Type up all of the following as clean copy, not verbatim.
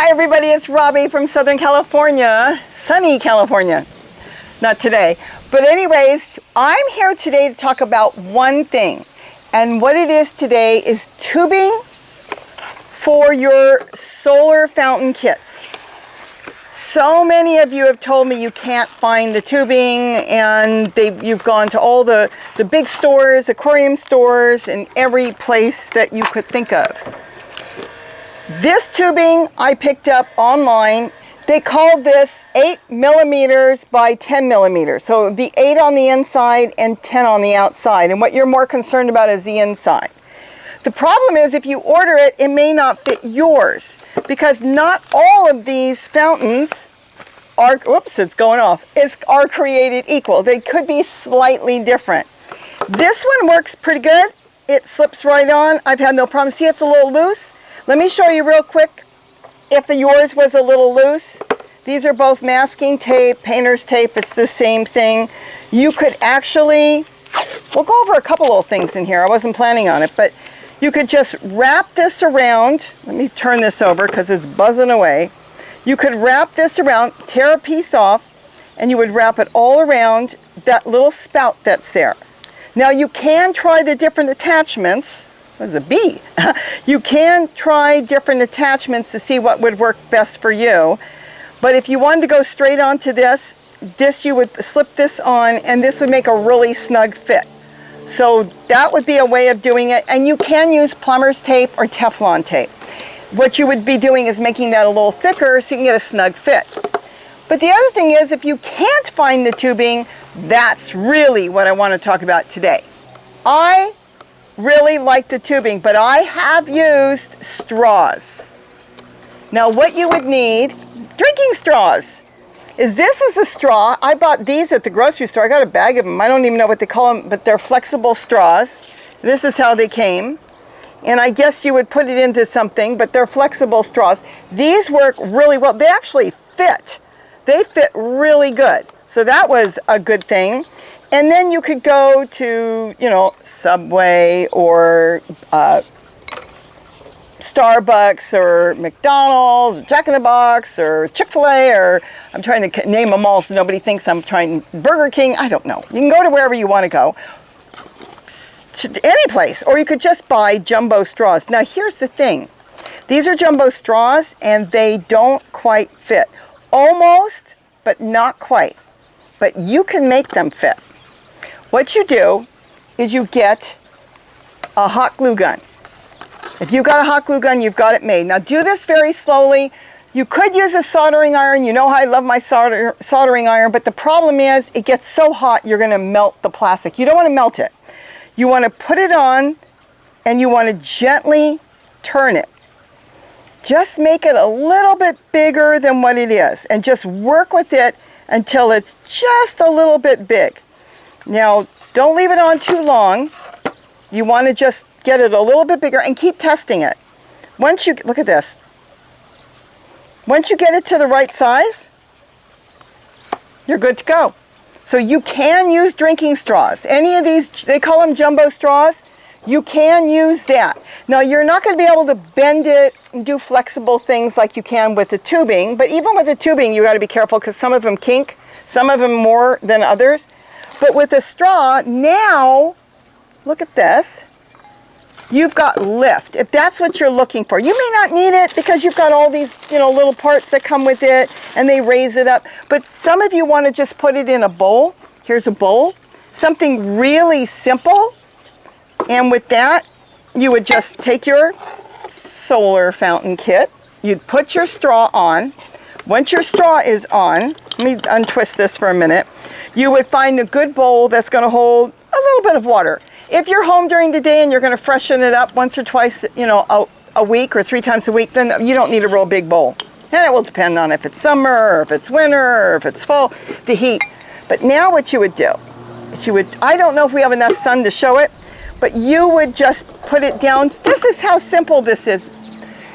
Hi everybody, it's Robbie from Southern California, sunny California. Not today, but anyways, I'm here today to talk about one thing. And what it is today is tubing for your solar fountain kits. So many of you have told me you can't find the tubing, and you've gone to all the big stores, aquarium stores, and every place that you could think of. This tubing I picked up online. They called this 8 millimeters by 10 millimeters. So it would be 8 on the inside and 10 on the outside. And what you're more concerned about is the inside. The problem is if you order it, it may not fit yours, because not all of these fountains are, whoops, it's going off, are created equal. They could be slightly different. This one works pretty good. It slips right on. I've had no problem. See, it's a little loose. Let me show you real quick if yours was a little loose. These are both masking tape, painter's tape. It's the same thing. You could actually, we'll go over a couple little things in here. I wasn't planning on it, but you could just wrap this around. Let me turn this over because it's buzzing away. You could wrap this around, tear a piece off, and you would wrap it all around that little spout that's there. Now you can try the different attachments. What is a bee? You can try different attachments to see what would work best for you. But if you wanted to go straight onto this you would slip this on, and this would make a really snug fit. So that would be a way of doing it. And you can use plumber's tape or Teflon tape. What you would be doing is making that a little thicker so you can get a snug fit. But the other thing is, if you can't find the tubing, that's really what I want to talk about today. I really like the tubing, but I have used straws. Now what you would need, drinking straws, is this is a straw. I bought these at the grocery store. I got a bag of them. I don't even know what they call them, but they're flexible straws. This is how they came. And I guess you would put it into something, but they're flexible straws. These work really well. They actually fit. They fit really good. So that was a good thing. And then you could go to, Subway or Starbucks or McDonald's, or Jack in the Box or Chick-fil-A, or I'm trying to name them all so nobody thinks I'm trying, Burger King, I don't know. You can go to wherever you want to go, to any place, or you could just buy jumbo straws. Now here's the thing. These are jumbo straws and they don't quite fit. Almost, but not quite. But you can make them fit. What you do is you get a hot glue gun. If you've got a hot glue gun, you've got it made. Now do this very slowly. You could use a soldering iron. You know how I love my soldering iron, but the problem is it gets so hot you're going to melt the plastic. You don't want to melt it. You want to put it on and you want to gently turn it. Just make it a little bit bigger than what it is and just work with it until it's just a little bit big. Now, don't leave it on too long. You want to just get it a little bit bigger and keep testing it. Once you, look at this. Once you get it to the right size, you're good to go. So you can use drinking straws. Any of these, they call them jumbo straws. You can use that. Now, you're not going to be able to bend it and do flexible things like you can with the tubing. But even with the tubing, you got to be careful because some of them kink, some of them more than others. But with a straw, now, look at this. You've got lift, if that's what you're looking for. You may not need it because you've got all these, little parts that come with it and they raise it up. But some of you want to just put it in a bowl. Here's a bowl. Something really simple. And with that, you would just take your solar fountain kit. You'd put your straw on. Once your straw is on, let me untwist this for a minute. You would find a good bowl that's going to hold a little bit of water. If you're home during the day and you're going to freshen it up once or twice, a week or 3 times a week, then you don't need a real big bowl. And it will depend on if it's summer or if it's winter or if it's fall, the heat. But now what you would do is I don't know if we have enough sun to show it, but you would just put it down. This is how simple this is.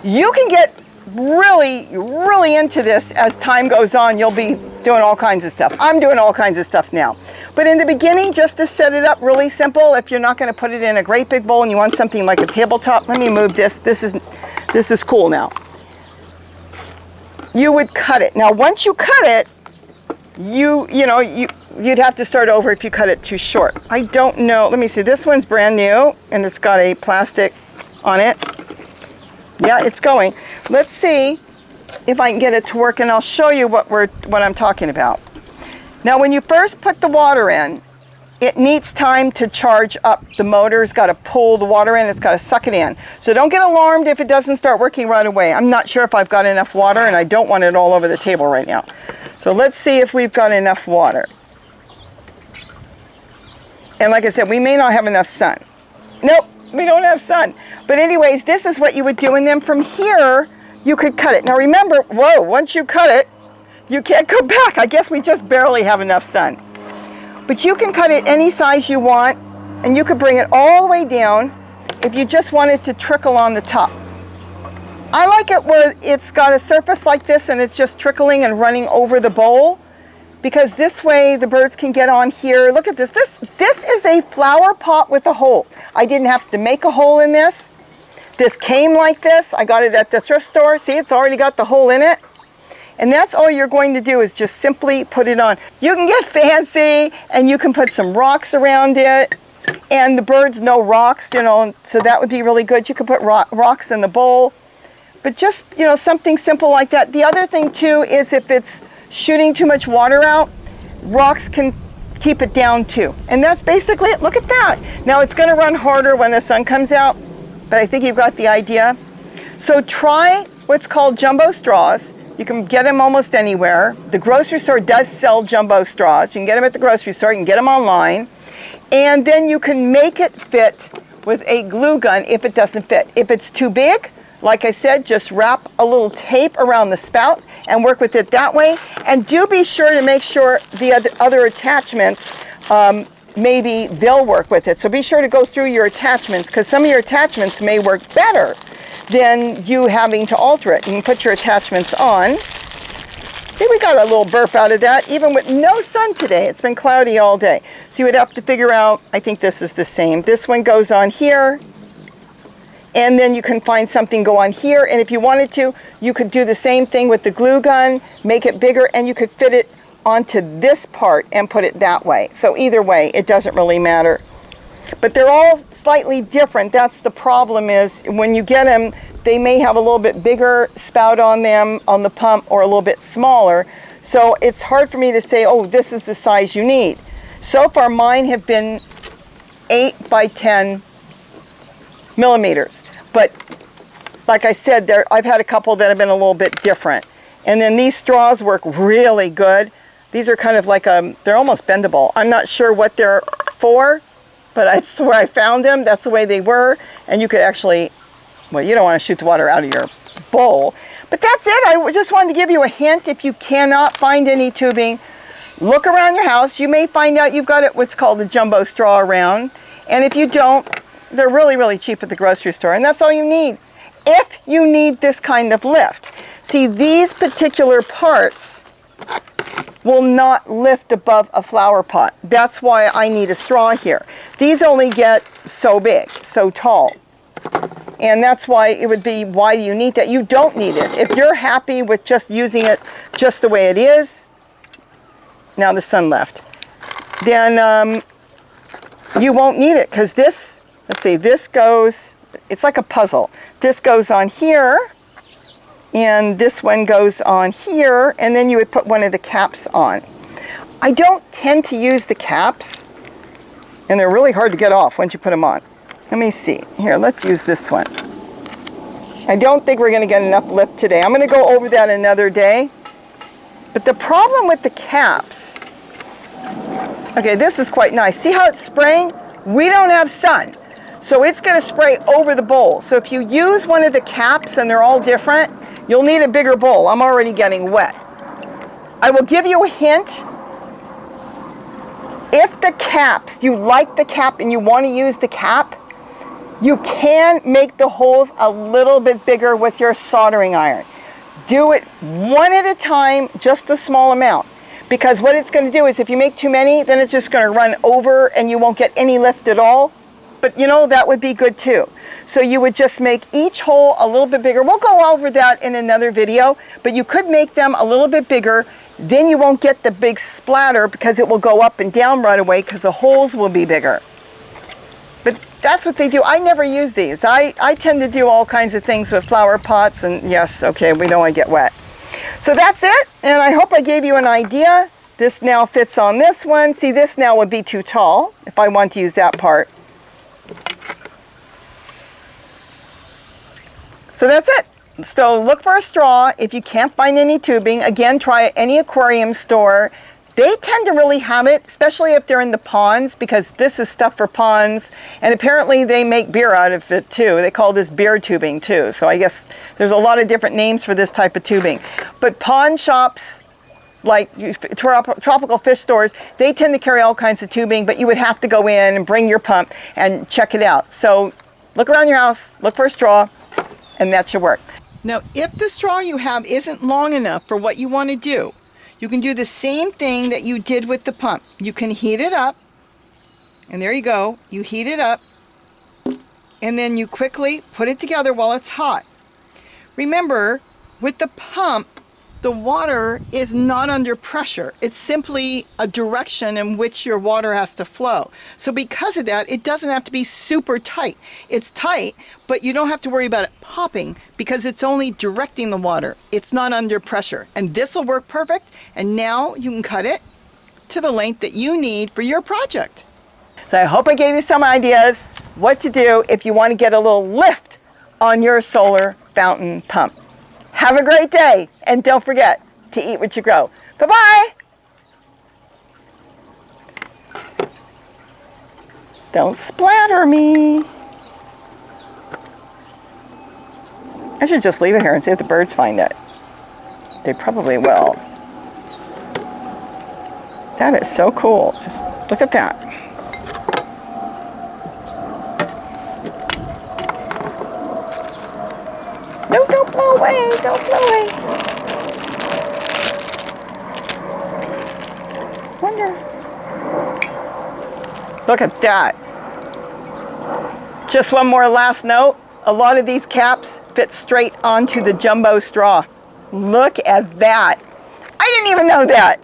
You can get really, really into this as time goes on. You'll be doing all kinds of stuff. I'm doing all kinds of stuff now. But in the beginning, just to set it up really simple, if you're not going to put it in a great big bowl and you want something like a tabletop, let me move this. This is cool now. you would cut it. Now, once you cut it, you'd have to start over if you cut it too short. I don't know. Let me see. This one's brand new, and it's got a plastic on it. Yeah, it's going. Let's see if I can get it to work, and I'll show you what I'm talking about. Now, when you first put the water in, it needs time to charge up. The motor's got to pull the water in. It's got to suck it in. So don't get alarmed if it doesn't start working right away. I'm not sure if I've got enough water, and I don't want it all over the table right now. So let's see if we've got enough water. And like I said, we may not have enough sun. Nope, we don't have sun. But anyways, this is what you would do. And then from here, you could cut it. Now remember, whoa, once you cut it, you can't go back. I guess we just barely have enough sun. But you can cut it any size you want, and you could bring it all the way down if you just want it to trickle on the top. I like it where it's got a surface like this and it's just trickling and running over the bowl, because this way the birds can get on here. Look at this. This is a flower pot with a hole. I didn't have to make a hole in this. This came like this. I got it at the thrift store. See, it's already got the hole in it. And that's all you're going to do is just simply put it on. You can get fancy and you can put some rocks around it. And the birds know rocks, so that would be really good. You could put rocks in the bowl. But just, something simple like that. The other thing too is if it's shooting too much water out, rocks can keep it down too. And that's basically it. Look at that. Now it's going to run harder when the sun comes out, but I think you've got the idea. So try what's called jumbo straws. You can get them almost anywhere. The grocery store does sell jumbo straws. You can get them at the grocery store. You can get them online. And then you can make it fit with a glue gun if it doesn't fit. If it's too big, like I said, just wrap a little tape around the spout and work with it that way. And do be sure to make sure the other attachments, maybe they'll work with it. So be sure to go through your attachments, because some of your attachments may work better than you having to alter it. You can put your attachments on. See, we got a little burp out of that, even with no sun today. It's been cloudy all day. So you would have to figure out, I think this is the same. This one goes on here. And then you can find something go on here. And if you wanted to, you could do the same thing with the glue gun, make it bigger, and you could fit it onto this part and put it that way. So either way, it doesn't really matter. But they're all slightly different. That's the problem, is when you get them, they may have a little bit bigger spout on them on the pump or a little bit smaller. So it's hard for me to say, oh, this is the size you need. So far, mine have been 8 by 10 millimeters. But like I said, I've had a couple that have been a little bit different. And then these straws work really good. These are kind of like they're almost bendable. I'm not sure what they're for, but that's where I found them. That's the way they were. And you could actually, well, you don't want to shoot the water out of your bowl. But that's it. I just wanted to give you a hint. If you cannot find any tubing, look around your house. You may find out you've got what's called a jumbo straw around. And if you don't, they're really, really cheap at the grocery store. And that's all you need if you need this kind of lift. See, these particular parts will not lift above a flower pot. That's why I need a straw here. These only get so big, so tall. And that's why it would be, why do you need that? You don't need it. If you're happy with just using it just the way it is, now the sun left, then you won't need it, because this, let's see, this goes, it's like a puzzle. This goes on here, and this one goes on here, and then you would put one of the caps on. I don't tend to use the caps, and they're really hard to get off once you put them on. Let me see. Here, let's use this one. I don't think we're going to get enough lift today. I'm going to go over that another day. But the problem with the caps, okay, this is quite nice. See how it's spraying? We don't have sun, so it's going to spray over the bowl. So if you use one of the caps, and they're all different, you'll need a bigger bowl. I'm already getting wet. I will give you a hint. If the caps, you like the cap and you want to use the cap, you can make the holes a little bit bigger with your soldering iron. Do it one at a time, just a small amount. Because what it's going to do is, if you make too many, then it's just going to run over and you won't get any lift at all. but you know, that would be good too. So you would just make each hole a little bit bigger. We'll go over that in another video, but you could make them a little bit bigger. Then you won't get the big splatter because it will go up and down right away because the holes will be bigger. But that's what they do. I never use these. I tend to do all kinds of things with flower pots, and yes, okay, we don't want to get wet. So that's it, and I hope I gave you an idea. This now fits on this one. See, this now would be too tall if I want to use that part. So that's it. So look for a straw. If you can't find any tubing, again, try any aquarium store. They tend to really have it, especially if they're in the ponds, because this is stuff for ponds. And apparently they make beer out of it too. They call this beer tubing too. So I guess there's a lot of different names for this type of tubing. But pond shops, like tropical fish stores, they tend to carry all kinds of tubing, but you would have to go in and bring your pump and check it out. So look around your house, look for a straw, and that should work. Now, if the straw you have isn't long enough for what you want to do, you can do the same thing that you did with the pump. You can heat it up, and there you go. You heat it up, and then you quickly put it together while it's hot. Remember, with the pump, the water is not under pressure. It's simply a direction in which your water has to flow. So because of that, it doesn't have to be super tight. It's tight, but you don't have to worry about it popping because it's only directing the water. It's not under pressure. And this will work perfect. And now you can cut it to the length that you need for your project. So I hope I gave you some ideas what to do if you want to get a little lift on your solar fountain pump. Have a great day, and don't forget to eat what you grow. Bye-bye. Don't splatter me. I should just leave it here and see if the birds find it. They probably will. That is so cool. Just look at that. No, don't blow away, don't blow away. Wonder. Look at that. Just one more last note. A lot of these caps fit straight onto the jumbo straw. Look at that. I didn't even know that.